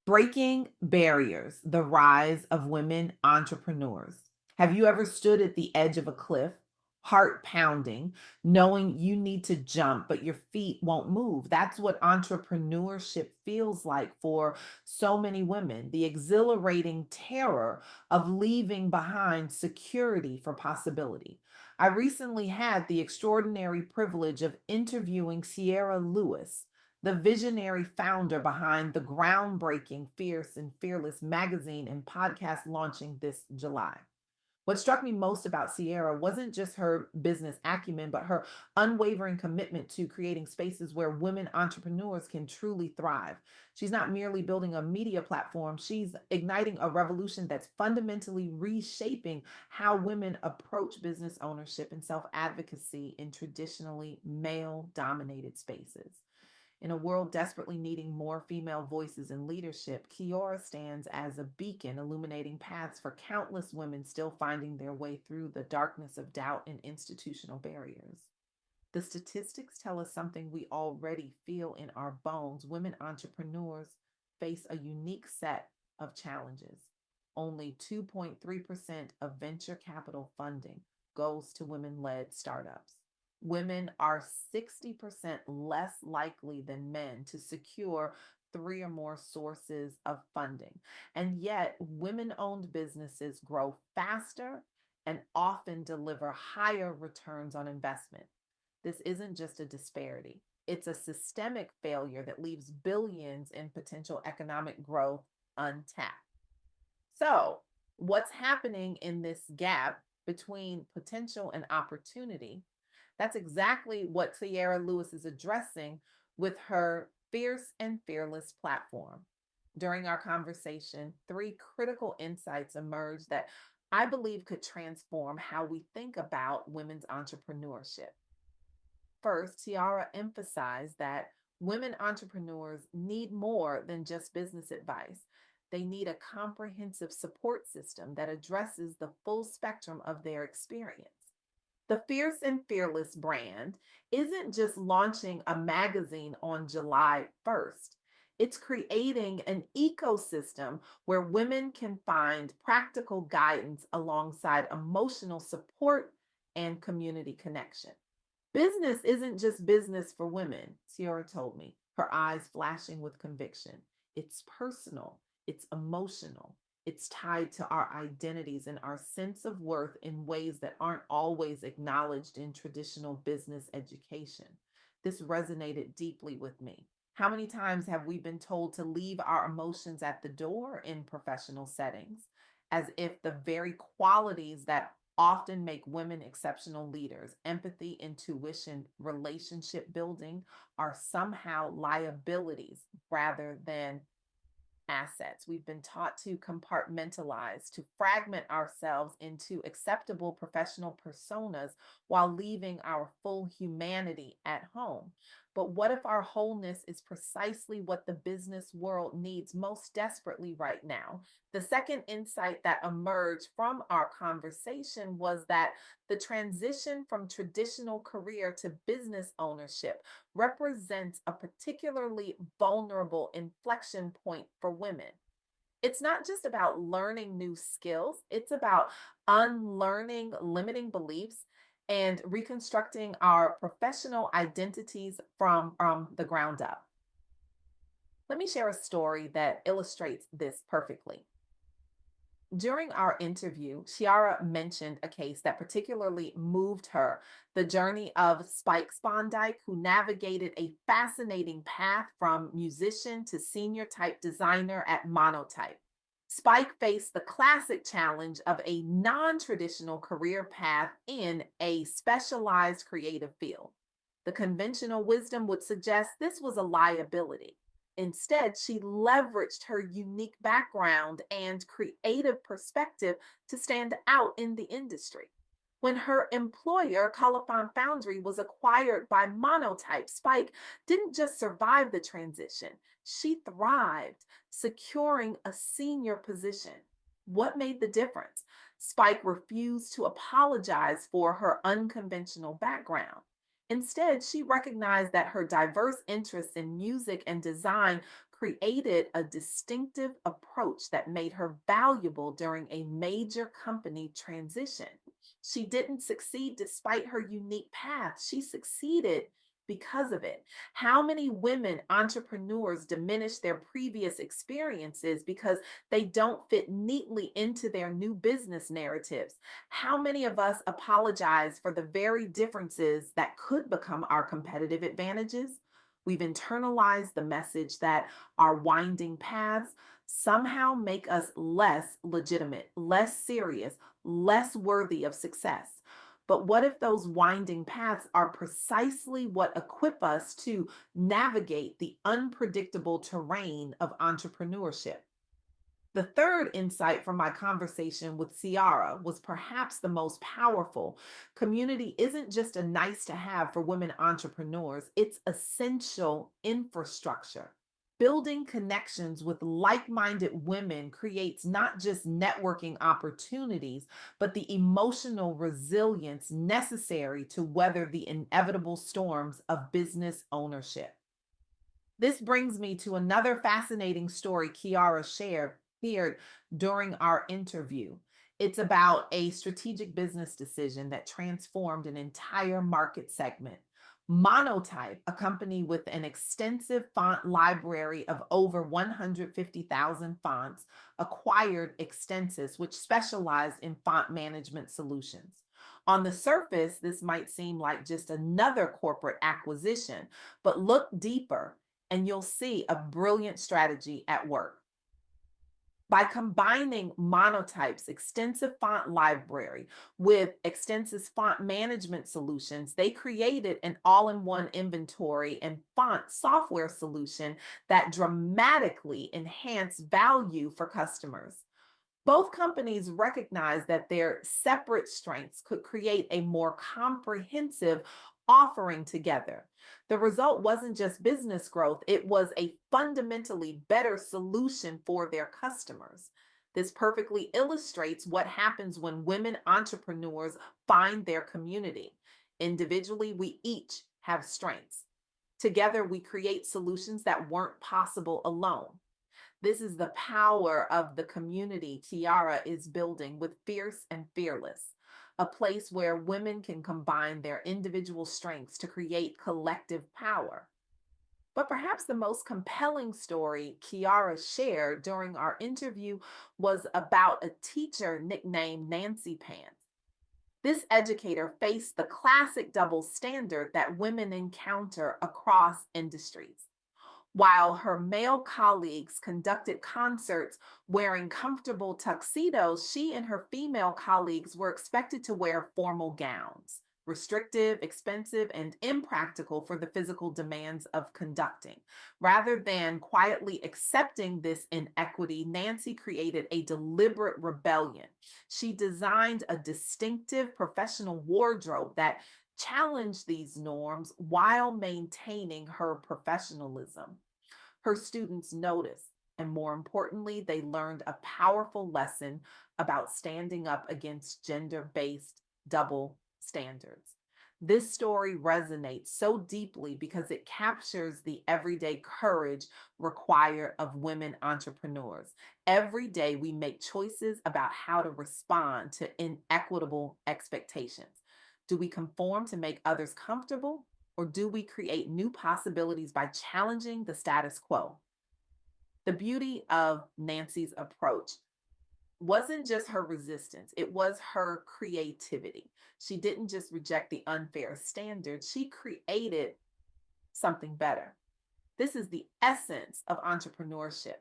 Breaking barriers, the rise of women entrepreneurs. Have you ever stood at the edge of a cliff, heart pounding, knowing you need to jump, but your feet won't move? That's what entrepreneurship feels like for so many women. The exhilarating terror of leaving behind security for possibility. I recently had the extraordinary privilege of interviewing Ciara Lewis, the visionary founder behind the groundbreaking Fierce and Fearless magazine and podcast launching this July. What struck me most about Sierra wasn't just her business acumen, but her unwavering commitment to creating spaces where women entrepreneurs can truly thrive. She's not merely building a media platform, she's igniting a revolution that's fundamentally reshaping how women approach business ownership and self advocacy in traditionally male dominated spaces. In a world desperately needing more female voices in leadership, Kiora stands as a beacon illuminating paths for countless women still finding their way through the darkness of doubt and institutional barriers. The statistics tell us something we already feel in our bones. Women entrepreneurs face a unique set of challenges. Only 2.3% of venture capital funding goes to women led startups. Women are 60% less likely than men to secure three or more sources of funding. And yet, women owned businesses grow faster and often deliver higher returns on investment. This isn't just a disparity, it's a systemic failure that leaves billions in potential economic growth untapped. So, what's happening in this gap between potential and opportunity? That's exactly what Ciara Lewis is addressing with her Fierce and Fearless platform. During our conversation, three critical insights emerged that I believe could transform how we think about women's entrepreneurship. First, Tiara emphasized that women entrepreneurs need more than just business advice. They need a comprehensive support system that addresses the full spectrum of their experience. The Fierce and Fearless brand isn't just launching a magazine on July 1st. It's creating an ecosystem where women can find practical guidance alongside emotional support and community connection. Business isn't just business for women, Sierra told me, her eyes flashing with conviction. It's personal, it's emotional, it's tied to our identities and our sense of worth in ways that aren't always acknowledged in traditional business education. This resonated deeply with me. How many times have we been told to leave our emotions at the door in professional settings, as if the very qualities that often make women exceptional leaders, empathy, intuition, relationship building, are somehow liabilities rather than assets. We've been taught to compartmentalize, to fragment ourselves into acceptable professional personas while leaving our full humanity at home. But what if our wholeness is precisely what the business world needs most desperately right now? The second insight that emerged from our conversation was that the transition from traditional career to business ownership represents a particularly vulnerable inflection point for women. It's not just about learning new skills, it's about unlearning limiting beliefs and reconstructing our professional identities from the ground up. Let me share a story that illustrates this perfectly. During our interview, Ciara mentioned a case that particularly moved her, the journey of Spike Spondike, who navigated a fascinating path from musician to senior type designer at Monotype. Spike faced the classic challenge of a non traditional career path in a specialized creative field. The conventional wisdom would suggest this was a liability. Instead, she leveraged her unique background and creative perspective to stand out in the industry. When her employer, Colophon Foundry, was acquired by Monotype, Spike didn't just survive the transition, she thrived, securing a senior position. What made the difference? Spike refused to apologize for her unconventional background. Instead, she recognized that her diverse interests in music and design created a distinctive approach that made her valuable during a major company transition. She didn't succeed despite her unique path, she succeeded because of it. How many women entrepreneurs diminish their previous experiences because they don't fit neatly into their new business narratives? How many of us apologize for the very differences that could become our competitive advantages? We've internalized the message that our winding paths somehow make us less legitimate, less serious, less worthy of success. But what if those winding paths are precisely what equip us to navigate the unpredictable terrain of entrepreneurship? The third insight from my conversation with Ciara was perhaps the most powerful. Community isn't just a nice to have for women entrepreneurs, it's essential infrastructure. Building connections with like minded women creates not just networking opportunities, but the emotional resilience necessary to weather the inevitable storms of business ownership. This brings me to another fascinating story Kiara shared during our interview. It's about a strategic business decision that transformed an entire market segment. Monotype, a company with an extensive font library of over 150,000 fonts, acquired Extensis, which specialized in font management solutions. On the surface, this might seem like just another corporate acquisition, but look deeper and you'll see a brilliant strategy at work. By combining Monotype's extensive font library with extensive font management solutions, they created an all in one inventory and font software solution that dramatically enhanced value for customers. Both companies recognized that their separate strengths could create a more comprehensive offering together. The result wasn't just business growth, it was a fundamentally better solution for their customers. This perfectly illustrates what happens when women entrepreneurs find their community. Individually, we each have strengths. Together, we create solutions that weren't possible alone. This is the power of the community Tiara is building with Fierce and Fearless, a place where women can combine their individual strengths to create collective power. But perhaps the most compelling story Kiara shared during our interview was about a teacher nicknamed Nancy Pants. This educator faced the classic double standard that women encounter across industries. While her male colleagues conducted concerts wearing comfortable tuxedos, she and her female colleagues were expected to wear formal gowns, restrictive, expensive, and impractical for the physical demands of conducting. Rather than quietly accepting this inequity, Nancy created a deliberate rebellion. She designed a distinctive professional wardrobe that challenged these norms while maintaining her professionalism. Her students noticed, and more importantly, they learned a powerful lesson about standing up against gender based double standards. This story resonates so deeply because it captures the everyday courage required of women entrepreneurs. Every day, we make choices about how to respond to inequitable expectations. Do we conform to make others comfortable, or do we create new possibilities by challenging the status quo? The beauty of Nancy's approach wasn't just her resistance, it was her creativity. She didn't just reject the unfair standard, she created something better. This is the essence of entrepreneurship,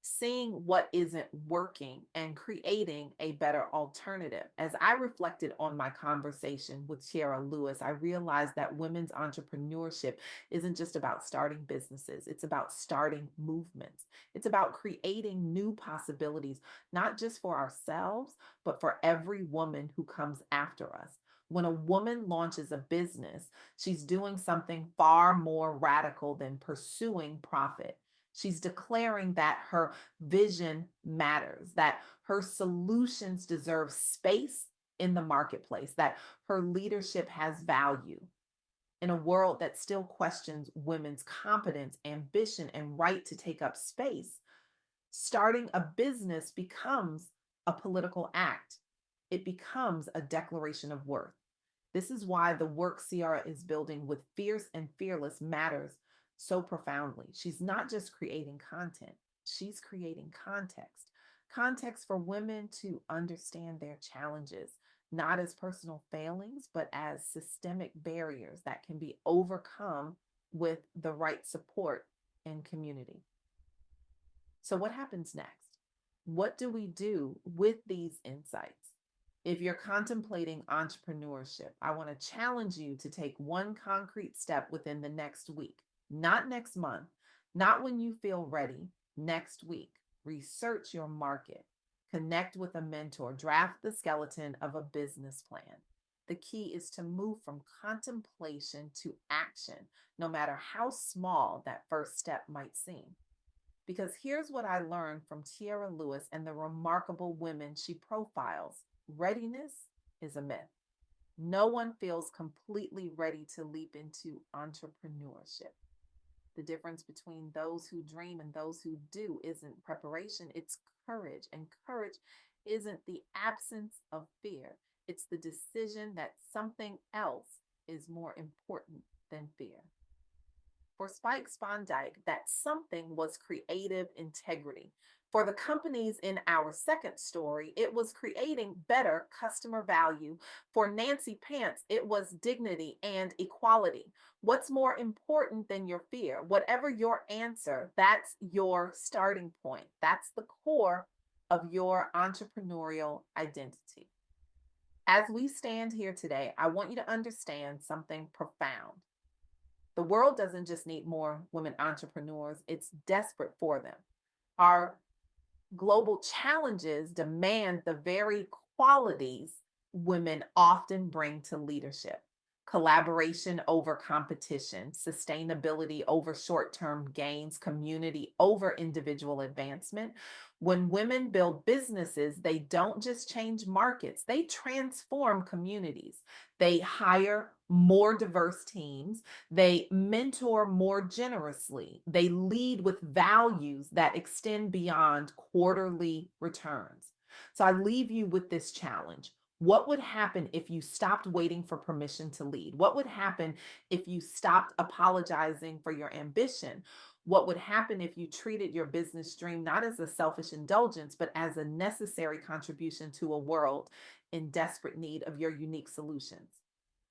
seeing what isn't working and creating a better alternative. As I reflected on my conversation with Ciara Lewis, I realized that women's entrepreneurship isn't just about starting businesses, it's about starting movements. It's about creating new possibilities, not just for ourselves, but for every woman who comes after us. When a woman launches a business, she's doing something far more radical than pursuing profit. She's declaring that her vision matters, that her solutions deserve space in the marketplace, that her leadership has value. In a world that still questions women's competence, ambition, and right to take up space, starting a business becomes a political act. It becomes a declaration of worth. This is why the work Ciara is building with Fierce and Fearless matters so profoundly. She's not just creating content, she's creating context. Context for women to understand their challenges, not as personal failings, but as systemic barriers that can be overcome with the right support and community. So, what happens next? What do we do with these insights? If you're contemplating entrepreneurship, I want to challenge you to take one concrete step within the next week, not next month, not when you feel ready, next week. Research your market, connect with a mentor, draft the skeleton of a business plan. The key is to move from contemplation to action, no matter how small that first step might seem. Because here's what I learned from Ciara Lewis and the remarkable women she profiles: readiness is a myth. No one feels completely ready to leap into entrepreneurship. The difference between those who dream and those who do isn't preparation, it's courage. And courage isn't the absence of fear, it's the decision that something else is more important than fear. For Spike Spondike, that something was creative integrity. For the companies in our second story, it was creating better customer value. For Nancy Pants, it was dignity and equality. What's more important than your fear? Whatever your answer, that's your starting point. That's the core of your entrepreneurial identity. As we stand here today, I want you to understand something profound. The world doesn't just need more women entrepreneurs, it's desperate for them. Our global challenges demand the very qualities women often bring to leadership: collaboration over competition, sustainability over short term gains, community over individual advancement. When women build businesses, they don't just change markets, they transform communities. They hire more diverse teams, they mentor more generously, they lead with values that extend beyond quarterly returns. So I leave you with this challenge. What would happen if you stopped waiting for permission to lead? What would happen if you stopped apologizing for your ambition? What would happen if you treated your business dream not as a selfish indulgence, but as a necessary contribution to a world in desperate need of your unique solutions?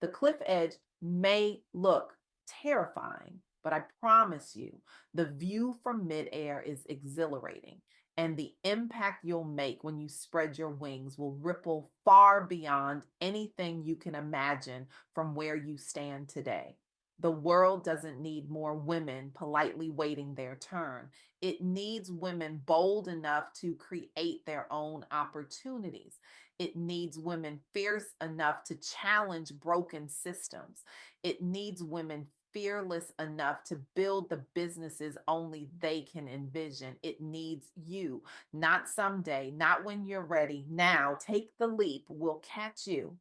The cliff edge may look terrifying, but I promise you, the view from midair is exhilarating, and the impact you'll make when you spread your wings will ripple far beyond anything you can imagine from where you stand today. The world doesn't need more women politely waiting their turn. It needs women bold enough to create their own opportunities. It needs women fierce enough to challenge broken systems. It needs women fearless enough to build the businesses only they can envision. It needs you, not someday, not when you're ready. Now, take the leap. We'll catch you